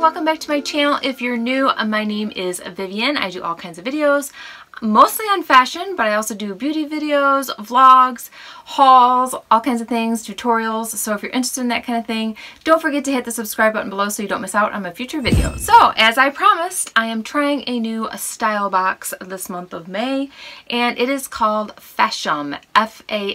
welcome back to my channel. If you're new, my name is Vivian. I do all kinds of videos, mostly on fashion, but I also do beauty videos, vlogs, hauls, all kinds of things, tutorials. So if you're interested in that kind of thing, don't forget to hit the subscribe button below so you don't miss out on my future videos. So as I promised, I am trying a new style box this month of May, and it is called Fashom, F-A-S-H-O-M.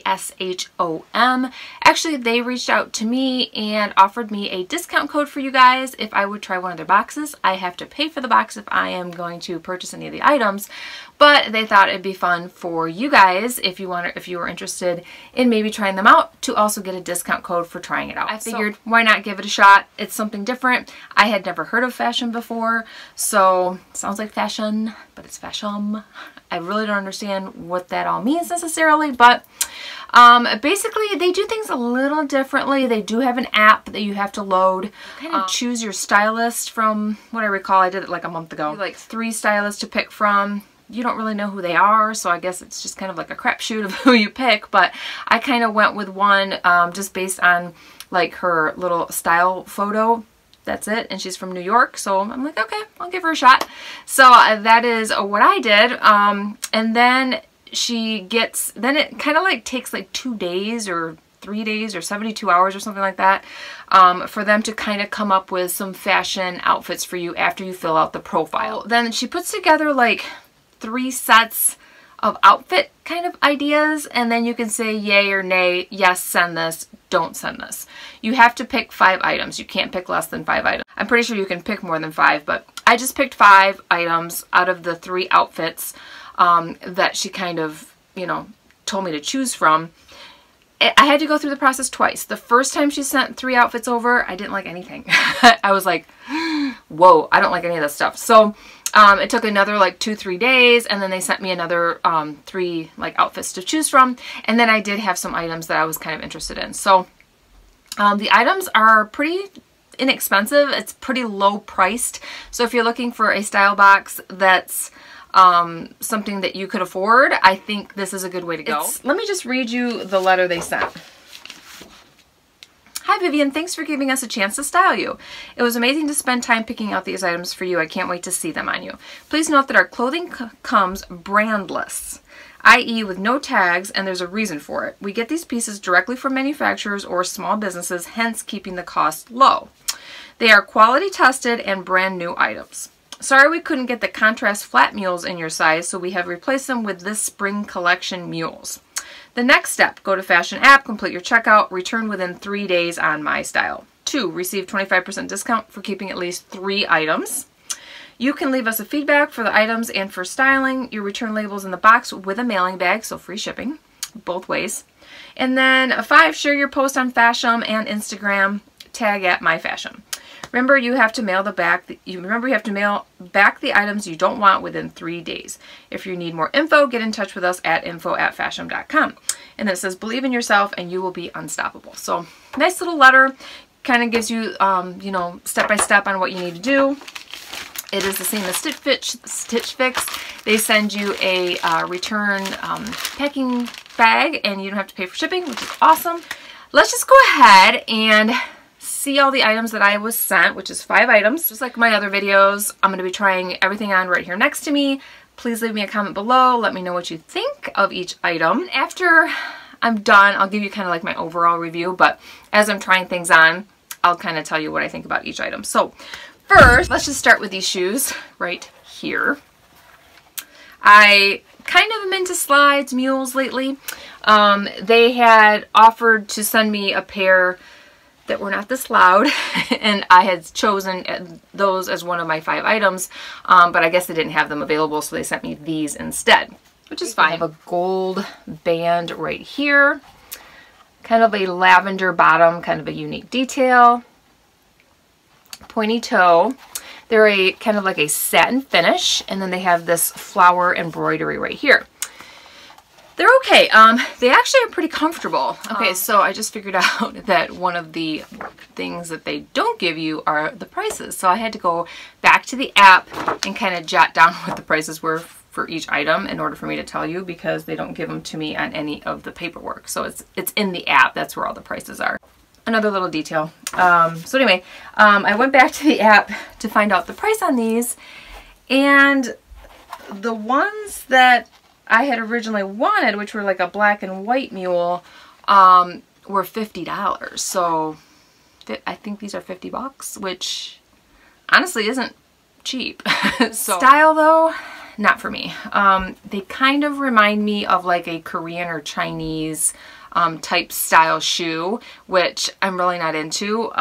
Actually, they reached out to me and offered me a discount code for you guys if I would try one of their boxes. I have to pay for the box if I am going to purchase any of the items, but they thought it'd be fun for you guys if you were interested in maybe trying them out to also get a discount code for trying it out. I figured why not give it a shot? It's something different. I had never heard of Fashom before, so it sounds like fashion, but it's Fashom. I really don't understand what that all means necessarily, but basically they do things a little differently. They do have an app that you have to load. Kind of choose your stylist from what I recall. I did it like a month ago. Like 3 stylists to pick from. You don't really know who they are, so I guess it's just kind of like a crapshoot of who you pick, but I kind of went with one just based on like her little style photo. That's it, and she's from New York, so I'm like, okay, I'll give her a shot. So that is what I did, and then then it kind of like takes like 2 days or 3 days or 72 hours or something like that for them to kind of come up with some fashion outfits for you after you fill out the profile. Then she puts together like 3 sets of outfit kind of ideas, and then you can say yay or nay, yes, send this, don't send this. You have to pick 5 items. You can't pick less than 5 items. I'm pretty sure you can pick more than 5, but I just picked 5 items out of the 3 outfits that she kind of, you know, told me to choose from. I had to go through the process twice. The first time she sent 3 outfits over, I didn't like anything. I was like, whoa, I don't like any of this stuff. So it took another like 2-3 days, and then they sent me another 3 like outfits to choose from, and then I did have some items that I was kind of interested in. So the items are pretty inexpensive. It's pretty low priced. So if you're looking for a style box that's something that you could afford, I think this is a good way to go. Let me just read you the letter they sent. Hi Vivian, thanks for giving us a chance to style you. It was amazing to spend time picking out these items for you. I can't wait to see them on you. Please note that our clothing comes brandless, i.e. with no tags, and there's a reason for it. We get these pieces directly from manufacturers or small businesses, hence keeping the cost low. They are quality tested and brand new items. Sorry we couldn't get the contrast flat mules in your size, so we have replaced them with this spring collection mules. The next step, go to Fashion app, complete your checkout, return within 3 days on my style. 2, receive 25% discount for keeping at least 3 items. You can leave us a feedback for the items and for styling. Your return labels in the box with a mailing bag, so free shipping, both ways. And then 5, share your post on Fashom and Instagram, tag at myfashom. Remember, you have to mail back the items you don't want within 3 days. If you need more info, get in touch with us at info@fashom.com. And then it says, believe in yourself and you will be unstoppable. So nice little letter, kind of gives you, you know, step by step on what you need to do. It is the same as Stitch Fix. They send you a return packing bag, and you don't have to pay for shipping, which is awesome. Let's just go ahead and see all the items that I was sent, which is 5 items. Just like my other videos, I'm going to be trying everything on right here next to me. Please leave me a comment below. Let me know what you think of each item. After I'm done, I'll give you kind of like my overall review, but as I'm trying things on, I'll kind of tell you what I think about each item. So first, let's just start with these shoes right here. I kind of am into slides, mules lately. They had offered to send me a pair that were not this loud, and I had chosen those as one of my 5 items, but I guess they didn't have them available, so they sent me these instead, which is fine. I have a gold band right here, kind of a lavender bottom, kind of a unique detail, pointy toe. They're a kind of like a satin finish, and then they have this flower embroidery right here. They're okay. They actually are pretty comfortable. Okay, so I just figured out that one of the things that they don't give you are the prices. So I had to go back to the app and kind of jot down what the prices were for each item in order for me to tell you, because they don't give them to me on any of the paperwork. So it's in the app. That's where all the prices are. another little detail. So anyway, I went back to the app to find out the price on these, and the ones that I had originally wanted, which were like a black and white mule, were $50. So I think these are 50 bucks, which honestly isn't cheap. So style though, not for me. They kind of remind me of like a Korean or Chinese type style shoe, which I'm really not into.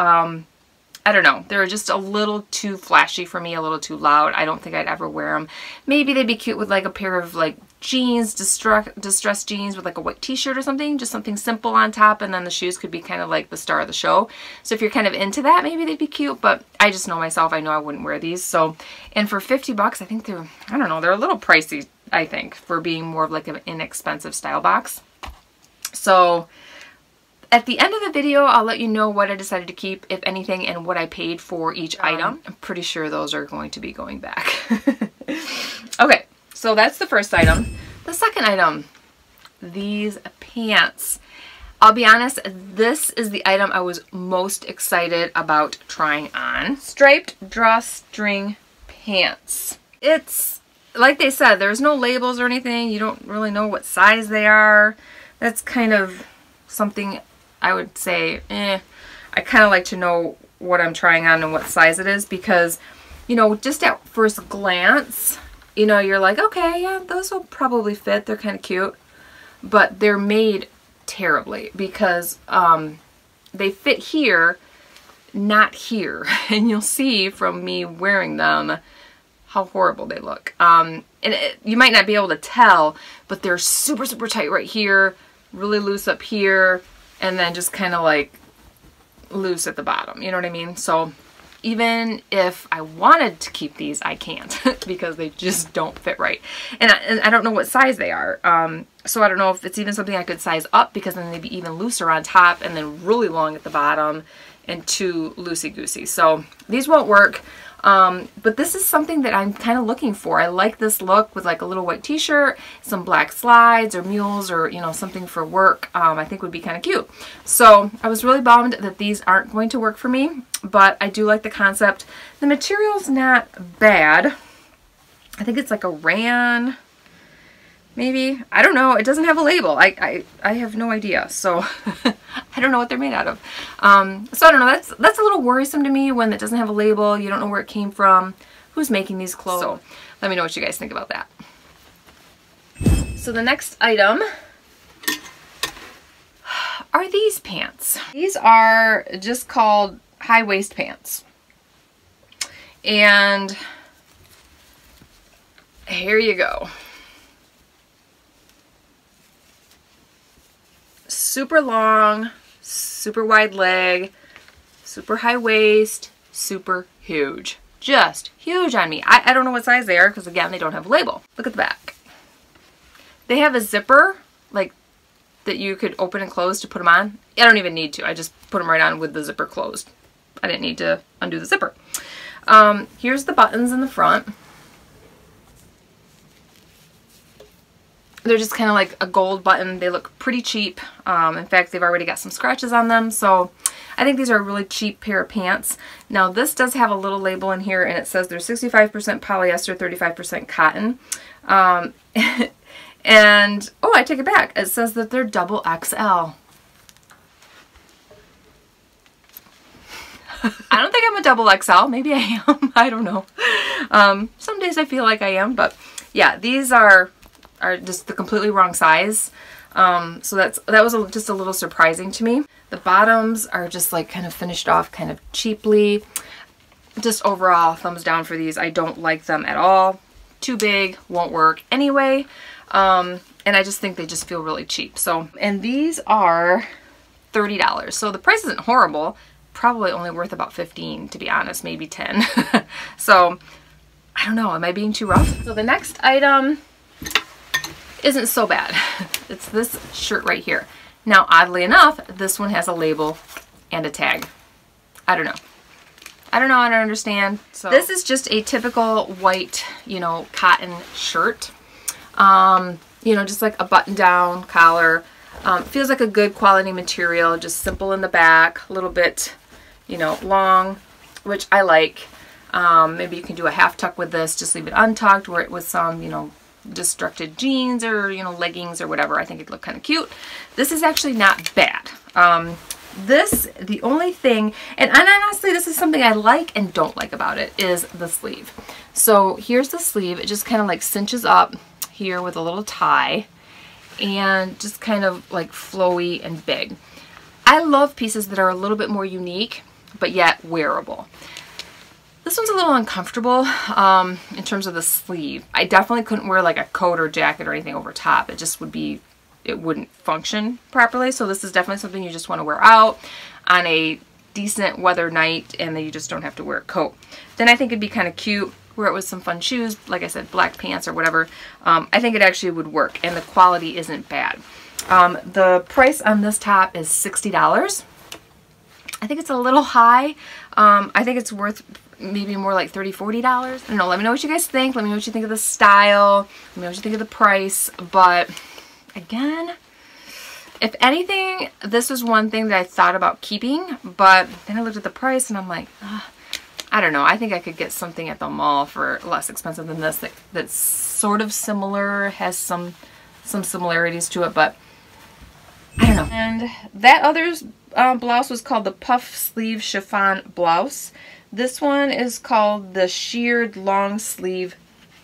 I don't know. They're just a little too flashy for me, a little too loud. I don't think I'd ever wear them. Maybe they'd be cute with like a pair of like jeans, distressed jeans with like a white t-shirt or something, just something simple on top, and then the shoes could be kind of like the star of the show. So if you're kind of into that, maybe they'd be cute, but I just know myself, I know I wouldn't wear these. So, and for 50 bucks, I think they're, I don't know, they're a little pricey, I think, for being more of like an inexpensive style box. So at the end of the video, I'll let you know what I decided to keep, if anything, and what I paid for each item. I'm pretty sure those are going to be going back. Okay, so that's the first item. The second item, these pants. I'll be honest, this is the item I was most excited about trying on. Striped drawstring pants. It's, like they said, there's no labels or anything. You don't really know what size they are. That's kind of something I would say, I kind of like to know what I'm trying on and what size it is, because, you know, just at first glance, you know, you're like, okay, yeah, those will probably fit. They're kind of cute. But they're made terribly, because they fit here, not here. And you'll see from me wearing them how horrible they look. You might not be able to tell, but they're super, super tight right here, really loose up here, and then just kind of like loose at the bottom. You know what I mean? So even if I wanted to keep these, I can't because they just don't fit right. And I don't know what size they are. So I don't know if it's even something I could size up, because then they'd be even looser on top and then really long at the bottom and too loosey-goosey. So these won't work. But this is something that I'm kind of looking for. I like this look with like a little white t-shirt, some black slides or mules, or, you know, something for work. I think would be kind of cute. So I was really bummed that these aren't going to work for me, but I do like the concept. The material's not bad. I think it's like a rayon, maybe. I don't know. It doesn't have a label. I have no idea. So I don't know what they're made out of. So I don't know. That's a little worrisome to me when it doesn't have a label. You don't know where it came from, who's making these clothes. So let me know what you guys think about that. So the next item are these pants. These are just called high waist pants. And here you go. Super long, super wide leg, super high waist, super huge. Just huge on me. I don't know what size they are, because again, they don't have a label. Look at the back. They have a zipper, like, that you could open and close to put them on. I don't even need to. I just put them right on with the zipper closed. I didn't need to undo the zipper. Here's the buttons in the front. They're just kind of like a gold button. They look pretty cheap. In fact, they've already got some scratches on them. So I think these are a really cheap pair of pants. Now this does have a little label in here, and it says they're 65% polyester, 35% cotton. And, oh, I take it back. It says that they're double XL. I don't think I'm a double XL. Maybe I am. I don't know. Some days I feel like I am, but yeah, these are just the completely wrong size. So that was just a little surprising to me. The bottoms are just like kind of finished off kind of cheaply. Just overall, thumbs down for these. I don't like them at all. Too big, won't work anyway. And I just think they just feel really cheap. So, and these are $30. So the price isn't horrible. Probably only worth about $15, to be honest, maybe 10. So I don't know, am I being too rough? So the next item isn't so bad. It's this shirt right here. Now, oddly enough, this one has a label and a tag. I don't know. I don't understand. So this is just a typical white, you know, cotton shirt. You know, just like a button down collar. Feels like a good quality material, just simple in the back, a little bit, you know, long, which I like. Maybe you can do a half tuck with this, just leave it untucked, wear it with some, you know, destructed jeans or, you know, leggings or whatever. I think it'd look kind of cute. This is actually not bad. The only thing, and honestly, this is something I like and don't like about it, is the sleeve. So here's the sleeve. It just kind of like cinches up here with a little tie and just kind of like flowy and big. I love pieces that are a little bit more unique, but yet wearable. This one's a little uncomfortable in terms of the sleeve. I definitely couldn't wear like a coat or jacket or anything over top. It just would be, it wouldn't function properly. So this is definitely something you just want to wear out on a decent weather night, and then you just don't have to wear a coat. Then I think it'd be kind of cute, wear it with some fun shoes, like I said, black pants or whatever. I think it actually would work, and the quality isn't bad. The price on this top is $60. I think it's a little high. I think it's worth maybe more like $30, $40. I don't know. Let me know what you guys think. Let me know what you think of the style. Let me know what you think of the price. But again, if anything, this was one thing that I thought about keeping, but then I looked at the price and I'm like, I don't know. I think I could get something at the mall for less expensive than this that's sort of similar, has some similarities to it, but I don't know. And that other blouse was called the puff sleeve chiffon blouse. This one is called the sheared long sleeve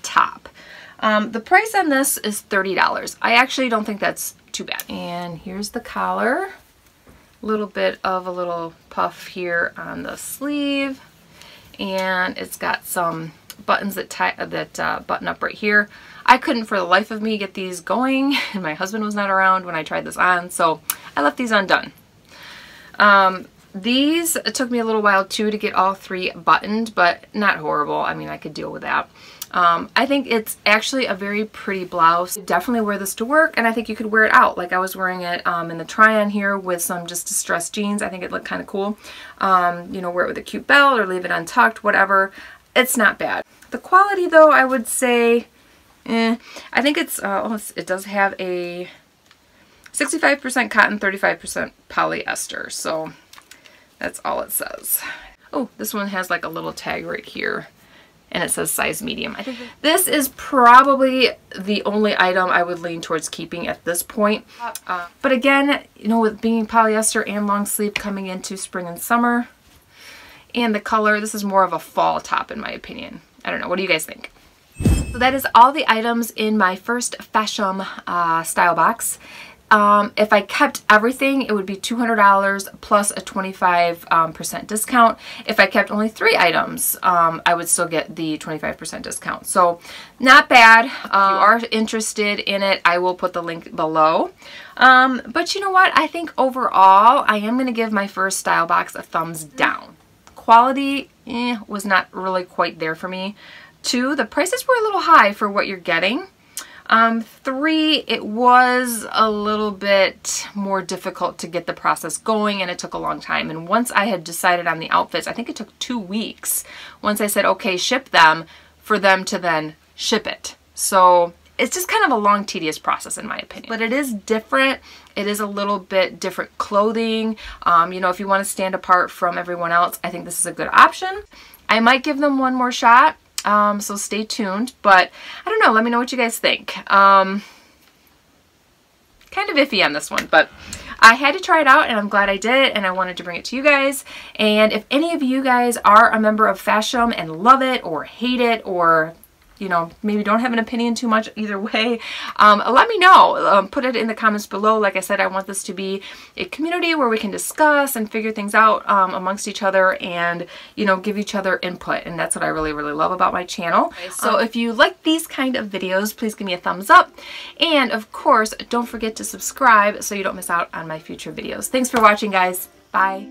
top. The price on this is $30. I actually don't think that's too bad. And here's the collar. A little bit of a little puff here on the sleeve. And it's got some buttons that button up right here. I couldn't for the life of me get these going, and my husband was not around when I tried this on, so I left these undone. It took me a little while too to get all three buttoned, but not horrible. I mean, I could deal with that. I think it's actually a very pretty blouse. Definitely wear this to work, and I think you could wear it out. Like I was wearing it in the try-on here with some just distressed jeans. I think it looked kind of cool. You know, wear it with a cute belt or leave it untucked, whatever. It's not bad. The quality though, I would say, I think it's, it does have a 65% cotton, 35% polyester. So that's all it says. Oh, this one has like a little tag right here, and it says size medium. I think this is probably the only item I would lean towards keeping at this point. But again, you know, with being polyester and long sleeve coming into spring and summer, and the color, this is more of a fall top in my opinion. I don't know. What do you guys think? So that is all the items in my first Fashom style box. If I kept everything, it would be $200 plus a 25% discount. If I kept only 3 items, I would still get the 25% discount. So not bad. If you are interested in it, I will put the link below. But you know what? I think overall, I am going to give my first style box a thumbs down. Quality was not really quite there for me. 2, the prices were a little high for what you're getting. 3, it was a little bit more difficult to get the process going, and it took a long time. And once I had decided on the outfits, I think it took 2 weeks once I said, okay, ship them, for them to then ship it. So it's just kind of a long, tedious process in my opinion. But it is different. It is a little bit different clothing. You know, if you want to stand apart from everyone else, I think this is a good option. I might give them one more shot. So stay tuned, but I don't know. Let me know what you guys think. Kind of iffy on this one, but I had to try it out, and I'm glad I did, and I wanted to bring it to you guys. And if any of you guys are a member of Fashom and love it or hate it, or you know, maybe don't have an opinion too much either way, let me know. Put it in the comments below. Like I said, I want this to be a community where we can discuss and figure things out amongst each other, and you know, give each other input, and that's what I really love about my channel. Okay, so if you like these kind of videos, please give me a thumbs up, and of course don't forget to subscribe so you don't miss out on my future videos. Thanks for watching, guys. Bye.